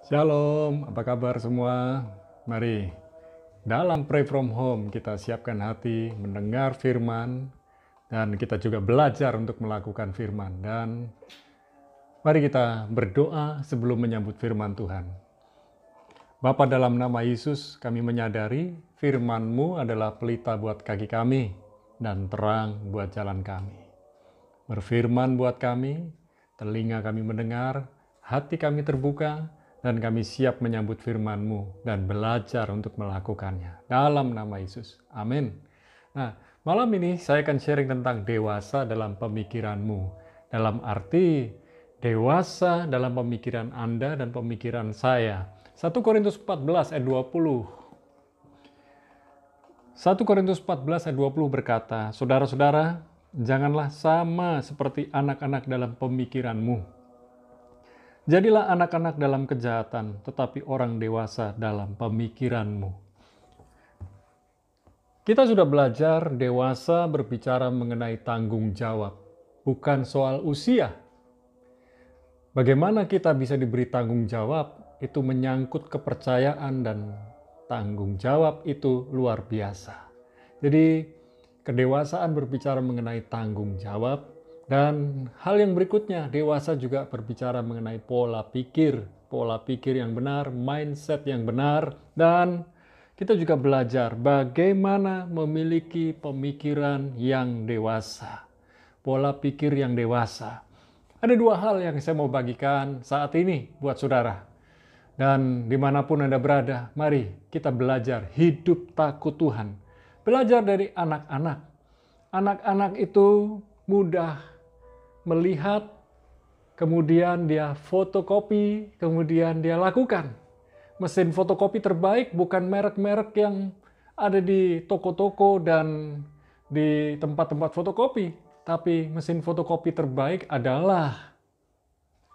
Shalom, apa kabar semua? Mari, dalam Pray From Home kita siapkan hati mendengar firman dan kita juga belajar untuk melakukan firman. Dan mari kita berdoa sebelum menyambut firman Tuhan. Bapa, dalam nama Yesus kami menyadari firman-Mu adalah pelita buat kaki kami dan terang buat jalan kami. Berfirman buat kami, telinga kami mendengar, hati kami terbuka, dan kami siap menyambut firman-Mu dan belajar untuk melakukannya. Dalam nama Yesus. Amin. Nah, malam ini saya akan sharing tentang dewasa dalam pemikiran-Mu. Dalam arti dewasa dalam pemikiran Anda dan pemikiran saya. 1 Korintus 14 ayat 20. 1 Korintus 14 ayat 20 berkata, "Saudara-saudara, janganlah sama seperti anak-anak dalam pemikiranmu. Jadilah anak-anak dalam kejahatan, tetapi orang dewasa dalam pemikiranmu." Kita sudah belajar dewasa berbicara mengenai tanggung jawab, bukan soal usia. Bagaimana kita bisa diberi tanggung jawab, itu menyangkut kepercayaan dan tanggung jawab itu luar biasa. Jadi, kedewasaan berbicara mengenai tanggung jawab. Dan hal yang berikutnya, dewasa juga berbicara mengenai pola pikir yang benar, mindset yang benar, dan kita juga belajar bagaimana memiliki pemikiran yang dewasa, pola pikir yang dewasa. Ada dua hal yang saya mau bagikan saat ini buat saudara. Dan dimanapun Anda berada, mari kita belajar hidup takut Tuhan. Belajar dari anak-anak. Anak-anak itu mudah melihat, kemudian dia fotokopi, kemudian dia lakukan. Mesin fotokopi terbaik bukan merek-merek yang ada di toko-toko dan di tempat-tempat fotokopi, tapi mesin fotokopi terbaik adalah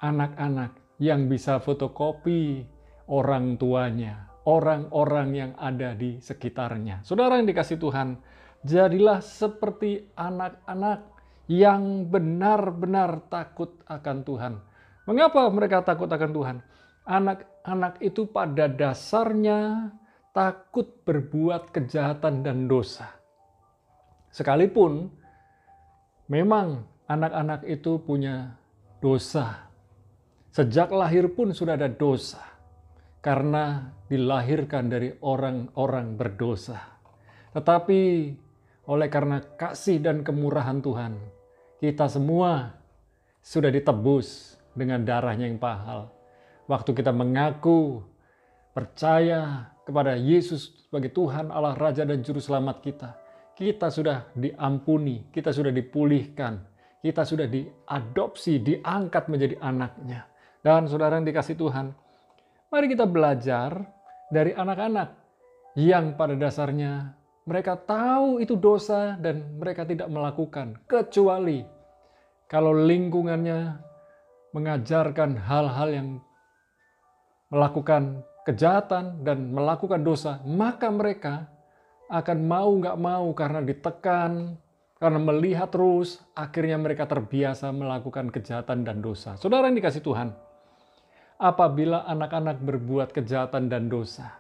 anak-anak yang bisa fotokopi orang tuanya, orang-orang yang ada di sekitarnya. Saudara yang dikasih Tuhan, jadilah seperti anak-anak yang benar-benar takut akan Tuhan. Mengapa mereka takut akan Tuhan? Anak-anak itu pada dasarnya takut berbuat kejahatan dan dosa. Sekalipun memang anak-anak itu punya dosa. Sejak lahir pun sudah ada dosa. Karena dilahirkan dari orang-orang berdosa. Tetapi oleh karena kasih dan kemurahan Tuhan, kita semua sudah ditebus dengan darahnya yang mahal. Waktu kita mengaku, percaya kepada Yesus sebagai Tuhan, Allah, Raja dan Juru Selamat kita sudah diampuni, kita sudah dipulihkan, kita sudah diadopsi, diangkat menjadi anaknya. Dan saudara yang dikasih Tuhan, mari kita belajar dari anak-anak yang pada dasarnya mereka tahu itu dosa dan mereka tidak melakukan. Kecuali kalau lingkungannya mengajarkan hal-hal yang melakukan kejahatan dan melakukan dosa, maka mereka akan mau nggak mau karena ditekan, karena melihat terus, akhirnya mereka terbiasa melakukan kejahatan dan dosa. Saudara yang dikasih Tuhan, apabila anak-anak berbuat kejahatan dan dosa,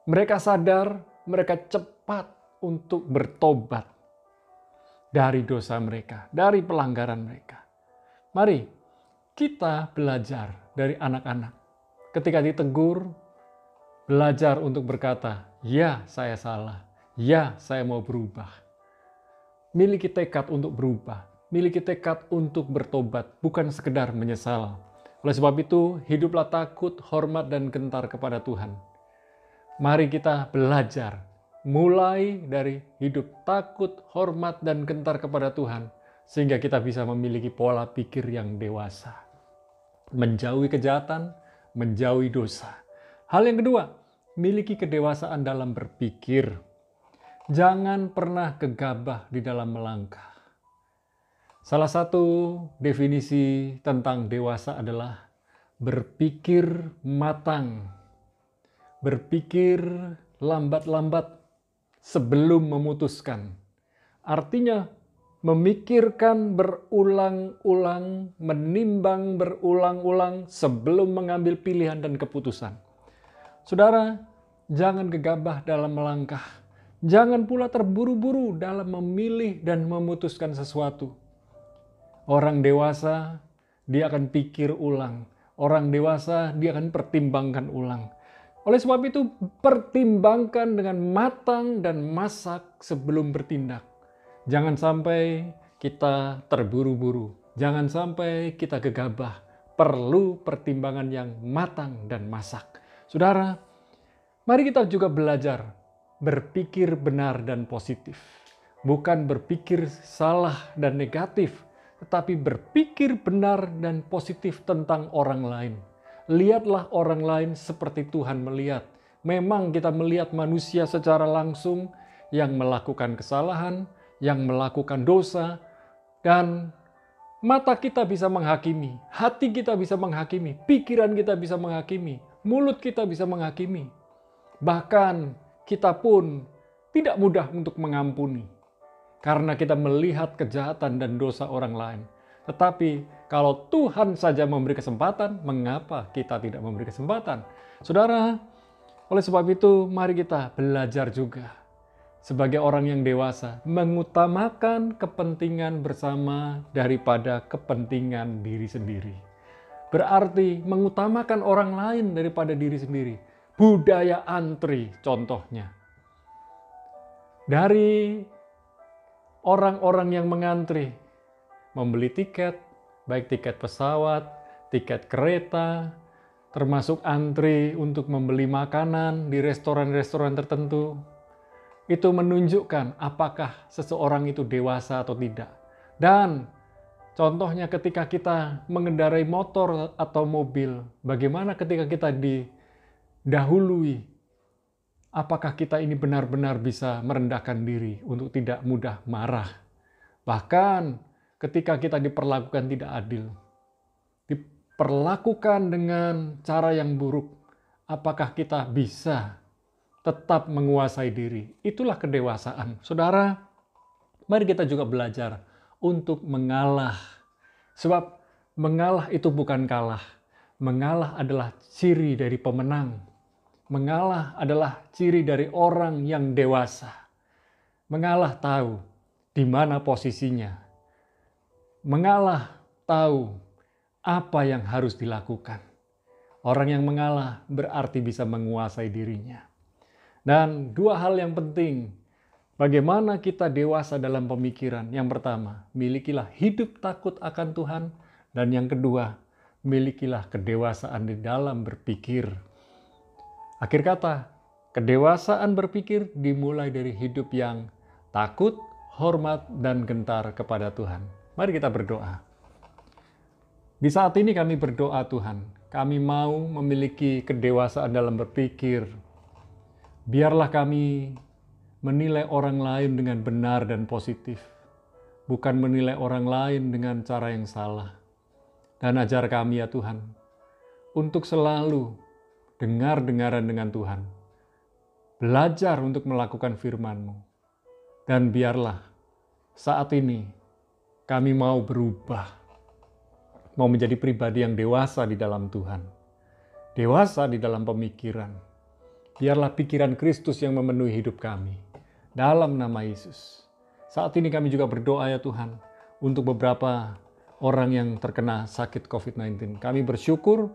mereka sadar, mereka cepat untuk bertobat dari dosa mereka, dari pelanggaran mereka. Mari kita belajar dari anak-anak. Ketika ditegur, belajar untuk berkata, "Ya, saya salah. Ya, saya mau berubah." Miliki tekad untuk berubah. Miliki tekad untuk bertobat, bukan sekedar menyesal. Oleh sebab itu, hiduplah takut, hormat, dan gentar kepada Tuhan. Mari kita belajar, mulai dari hidup takut, hormat, dan gentar kepada Tuhan, sehingga kita bisa memiliki pola pikir yang dewasa. Menjauhi kejahatan, menjauhi dosa. Hal yang kedua, miliki kedewasaan dalam berpikir. Jangan pernah gegabah di dalam melangkah. Salah satu definisi tentang dewasa adalah berpikir matang. Berpikir lambat-lambat sebelum memutuskan. Artinya memikirkan berulang-ulang, menimbang berulang-ulang sebelum mengambil pilihan dan keputusan. Saudara, jangan gegabah dalam melangkah. Jangan pula terburu-buru dalam memilih dan memutuskan sesuatu. Orang dewasa, dia akan pikir ulang. Orang dewasa, dia akan pertimbangkan ulang. Oleh sebab itu, pertimbangkan dengan matang dan masak sebelum bertindak. Jangan sampai kita terburu-buru. Jangan sampai kita gegabah. Perlu pertimbangan yang matang dan masak. Saudara, mari kita juga belajar berpikir benar dan positif. Bukan berpikir salah dan negatif, tetapi berpikir benar dan positif tentang orang lain. Lihatlah orang lain seperti Tuhan melihat. Memang kita melihat manusia secara langsung yang melakukan kesalahan, yang melakukan dosa, dan mata kita bisa menghakimi, hati kita bisa menghakimi, pikiran kita bisa menghakimi, mulut kita bisa menghakimi. Bahkan kita pun tidak mudah untuk mengampuni, karena kita melihat kejahatan dan dosa orang lain. Tetapi kalau Tuhan saja memberi kesempatan, mengapa kita tidak memberi kesempatan? Saudara, oleh sebab itu mari kita belajar juga sebagai orang yang dewasa, mengutamakan kepentingan bersama daripada kepentingan diri sendiri. Berarti mengutamakan orang lain daripada diri sendiri. Budaya antri contohnya. Dari orang-orang yang mengantri, membeli tiket, baik tiket pesawat, tiket kereta, termasuk antri untuk membeli makanan di restoran-restoran tertentu. Itu menunjukkan apakah seseorang itu dewasa atau tidak. Dan contohnya ketika kita mengendarai motor atau mobil, bagaimana ketika kita didahului, apakah kita ini benar-benar bisa merendahkan diri untuk tidak mudah marah. Bahkan ketika kita diperlakukan tidak adil, diperlakukan dengan cara yang buruk, apakah kita bisa tetap menguasai diri? Itulah kedewasaan. Saudara, mari kita juga belajar untuk mengalah. Sebab mengalah itu bukan kalah. Mengalah adalah ciri dari pemenang. Mengalah adalah ciri dari orang yang dewasa. Mengalah tahu di mana posisinya. Mengalah tahu apa yang harus dilakukan. Orang yang mengalah berarti bisa menguasai dirinya. Dan dua hal yang penting, bagaimana kita dewasa dalam pemikiran. Yang pertama, milikilah hidup takut akan Tuhan. Dan yang kedua, milikilah kedewasaan di dalam berpikir. Akhir kata, kedewasaan berpikir dimulai dari hidup yang takut, hormat, dan gentar kepada Tuhan. Mari kita berdoa. Di saat ini kami berdoa Tuhan, kami mau memiliki kedewasaan dalam berpikir. Biarlah kami menilai orang lain dengan benar dan positif, bukan menilai orang lain dengan cara yang salah. Dan ajar kami ya Tuhan, untuk selalu dengar-dengaran dengan Tuhan, belajar untuk melakukan firman-Mu. Dan biarlah saat ini kami mau berubah, mau menjadi pribadi yang dewasa di dalam Tuhan, dewasa di dalam pemikiran. Biarlah pikiran Kristus yang memenuhi hidup kami. Dalam nama Yesus. Saat ini kami juga berdoa ya Tuhan, untuk beberapa orang yang terkena sakit COVID-19. Kami bersyukur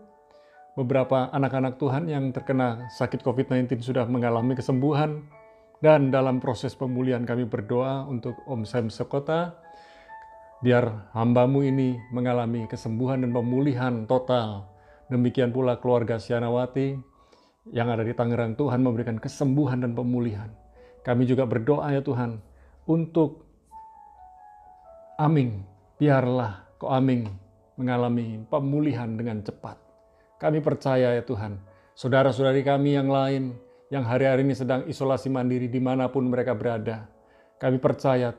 beberapa anak-anak Tuhan yang terkena sakit COVID-19 sudah mengalami kesembuhan. Dan dalam proses pemulihan kami berdoa untuk Om Sam Sekota, biar hamba-Mu ini mengalami kesembuhan dan pemulihan total. Demikian pula keluarga Sianawati yang ada di Tangerang, Tuhan memberikan kesembuhan dan pemulihan. Kami juga berdoa ya Tuhan untuk Aming. Biarlah Ko Aming mengalami pemulihan dengan cepat. Kami percaya ya Tuhan, saudara-saudari kami yang lain yang hari-hari ini sedang isolasi mandiri dimanapun mereka berada. Kami percaya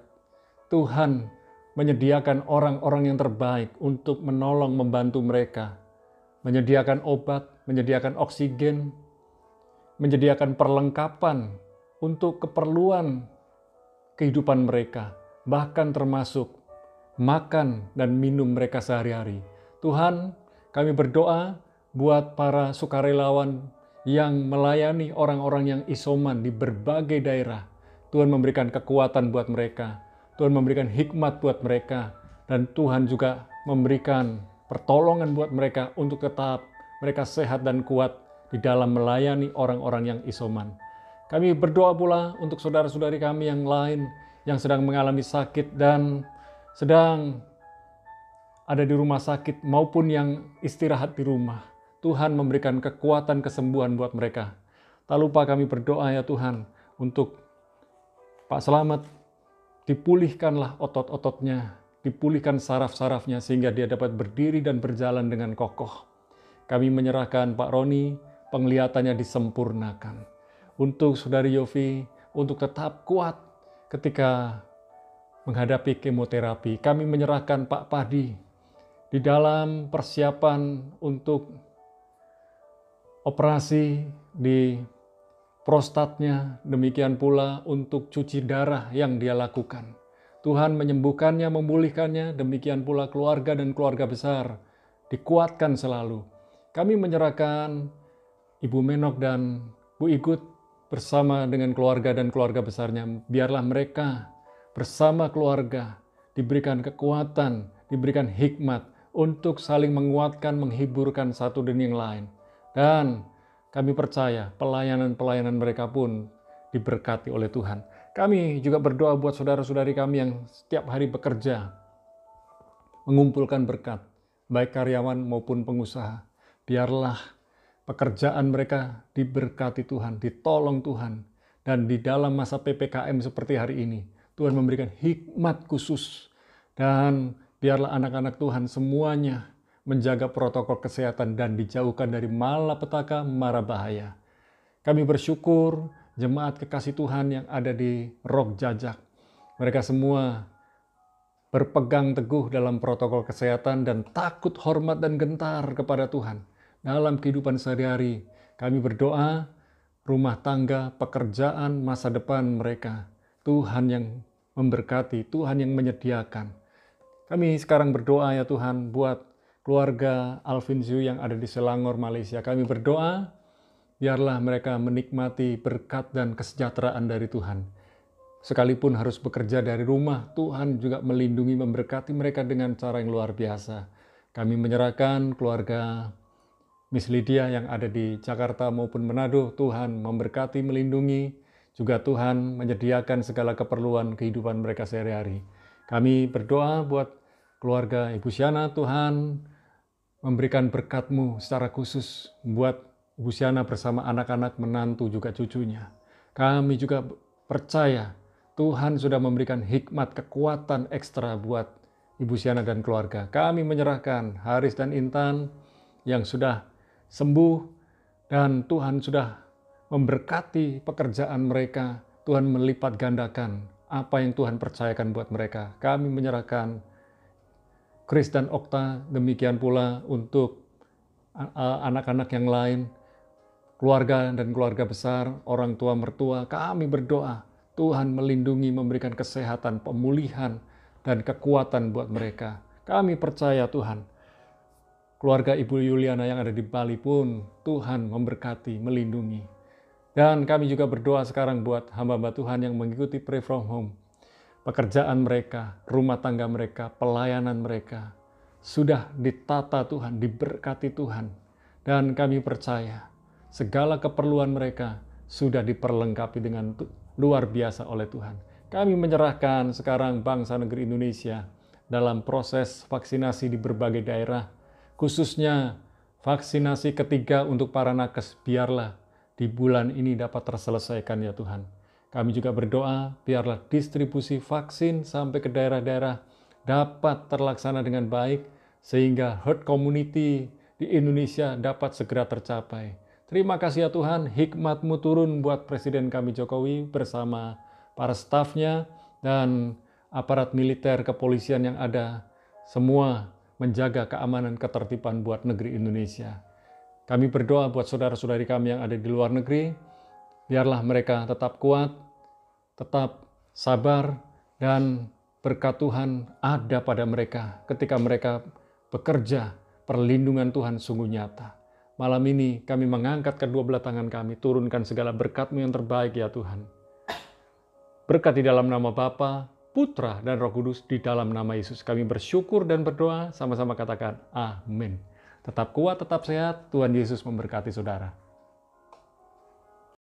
Tuhan menyediakan orang-orang yang terbaik untuk menolong, membantu mereka. Menyediakan obat, menyediakan oksigen, menyediakan perlengkapan untuk keperluan kehidupan mereka. bahkan termasuk makan dan minum mereka sehari-hari. Tuhan, kami berdoa buat para sukarelawan yang melayani orang-orang yang isoman di berbagai daerah. Tuhan memberikan kekuatan buat mereka, Tuhan memberikan hikmat buat mereka, dan Tuhan juga memberikan pertolongan buat mereka untuk tetap mereka sehat dan kuat di dalam melayani orang-orang yang isoman. Kami berdoa pula untuk saudara-saudari kami yang lain yang sedang mengalami sakit dan sedang ada di rumah sakit maupun yang istirahat di rumah. Tuhan memberikan kekuatan kesembuhan buat mereka. Tak lupa kami berdoa ya Tuhan untuk Pak Selamat, dipulihkanlah otot-ototnya, dipulihkan saraf-sarafnya sehingga dia dapat berdiri dan berjalan dengan kokoh. Kami menyerahkan Pak Roni, penglihatannya disempurnakan. Untuk Saudari Yofi, untuk tetap kuat ketika menghadapi kemoterapi. Kami menyerahkan Pak Padi di dalam persiapan untuk operasi di prostatnya, demikian pula untuk cuci darah yang dia lakukan. Tuhan menyembuhkannya, memulihkannya, demikian pula keluarga dan keluarga besar, dikuatkan selalu. Kami menyerahkan Ibu Menok dan Bu Igut bersama dengan keluarga dan keluarga besarnya. Biarlah mereka bersama keluarga diberikan kekuatan, diberikan hikmat untuk saling menguatkan, menghiburkan satu dan yang lain. Dan kami percaya pelayanan-pelayanan mereka pun diberkati oleh Tuhan. Kami juga berdoa buat saudara-saudari kami yang setiap hari bekerja, mengumpulkan berkat, baik karyawan maupun pengusaha. Biarlah pekerjaan mereka diberkati Tuhan, ditolong Tuhan. Dan di dalam masa PPKM seperti hari ini, Tuhan memberikan hikmat khusus. Dan biarlah anak-anak Tuhan semuanya menjaga protokol kesehatan dan dijauhkan dari malapetaka, mara bahaya. Kami bersyukur jemaat kekasih Tuhan yang ada di Rok Jajak. Mereka semua berpegang teguh dalam protokol kesehatan dan takut, hormat, dan gentar kepada Tuhan. Dalam kehidupan sehari-hari, kami berdoa rumah tangga, pekerjaan, masa depan mereka. Tuhan yang memberkati, Tuhan yang menyediakan. Kami sekarang berdoa ya Tuhan buat keluarga Alvin Zhu yang ada di Selangor, Malaysia. Kami berdoa, biarlah mereka menikmati berkat dan kesejahteraan dari Tuhan. Sekalipun harus bekerja dari rumah, Tuhan juga melindungi, memberkati mereka dengan cara yang luar biasa. Kami menyerahkan keluarga Miss Lydia yang ada di Jakarta maupun Manado, Tuhan memberkati, melindungi, juga Tuhan menyediakan segala keperluan kehidupan mereka sehari-hari. Kami berdoa buat keluarga Ibu Siana, Tuhan memberikan berkat-Mu secara khusus buat Ibu Siana bersama anak-anak, menantu, juga cucunya. Kami juga percaya Tuhan sudah memberikan hikmat, kekuatan ekstra buat Ibu Siana dan keluarga. Kami menyerahkan Haris dan Intan yang sudah sembuh dan Tuhan sudah memberkati pekerjaan mereka. Tuhan melipat gandakan apa yang Tuhan percayakan buat mereka. Kami menyerahkan Chris dan Okta, demikian pula untuk anak-anak yang lain, keluarga dan keluarga besar, orang tua mertua. Kami berdoa Tuhan melindungi, memberikan kesehatan, pemulihan, dan kekuatan buat mereka. Kami percaya Tuhan, keluarga Ibu Yuliana yang ada di Bali pun Tuhan memberkati, melindungi. Dan kami juga berdoa sekarang buat hamba-hamba Tuhan yang mengikuti Pray From Home. Pekerjaan mereka, rumah tangga mereka, pelayanan mereka sudah ditata Tuhan, diberkati Tuhan. Dan kami percaya segala keperluan mereka sudah diperlengkapi dengan luar biasa oleh Tuhan. Kami menyerahkan sekarang bangsa negeri Indonesia dalam proses vaksinasi di berbagai daerah, khususnya vaksinasi ketiga untuk para nakes. Biarlah di bulan ini dapat terselesaikan ya Tuhan. Kami juga berdoa biarlah distribusi vaksin sampai ke daerah-daerah dapat terlaksana dengan baik sehingga herd community di Indonesia dapat segera tercapai. Terima kasih ya Tuhan, hikmat-Mu turun buat Presiden kami Jokowi bersama para stafnya dan aparat militer kepolisian yang ada, semua menjaga keamanan ketertiban buat negeri Indonesia. Kami berdoa buat saudara-saudari kami yang ada di luar negeri, biarlah mereka tetap kuat, tetap sabar, dan berkat Tuhan ada pada mereka ketika mereka bekerja. Perlindungan Tuhan sungguh nyata. Malam ini kami mengangkat kedua belah tangan kami, turunkan segala berkat-Mu yang terbaik ya Tuhan. Berkat di dalam nama Bapa, Putra, dan Roh Kudus, di dalam nama Yesus. Kami bersyukur dan berdoa, sama-sama katakan amin. Tetap kuat, tetap sehat, Tuhan Yesus memberkati saudara.